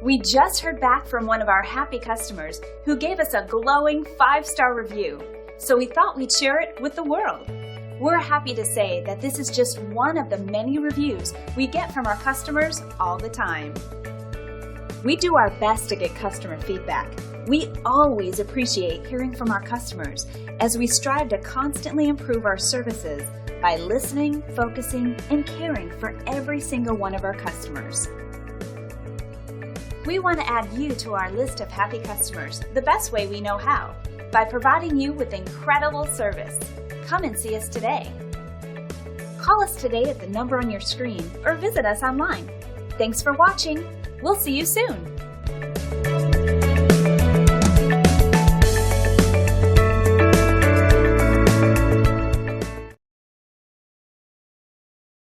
We just heard back from one of our happy customers who gave us a glowing 5-star review, so we thought we'd share it with the world. We're happy to say that this is just one of the many reviews we get from our customers all the time. We do our best to get customer feedback. We always appreciate hearing from our customers as we strive to constantly improve our services by listening, focusing, and caring for every single one of our customers. We want to add you to our list of happy customers the best way we know how, by providing you with incredible service. Come and see us today. Call us today at the number on your screen or visit us online. Thanks for watching. We'll see you soon.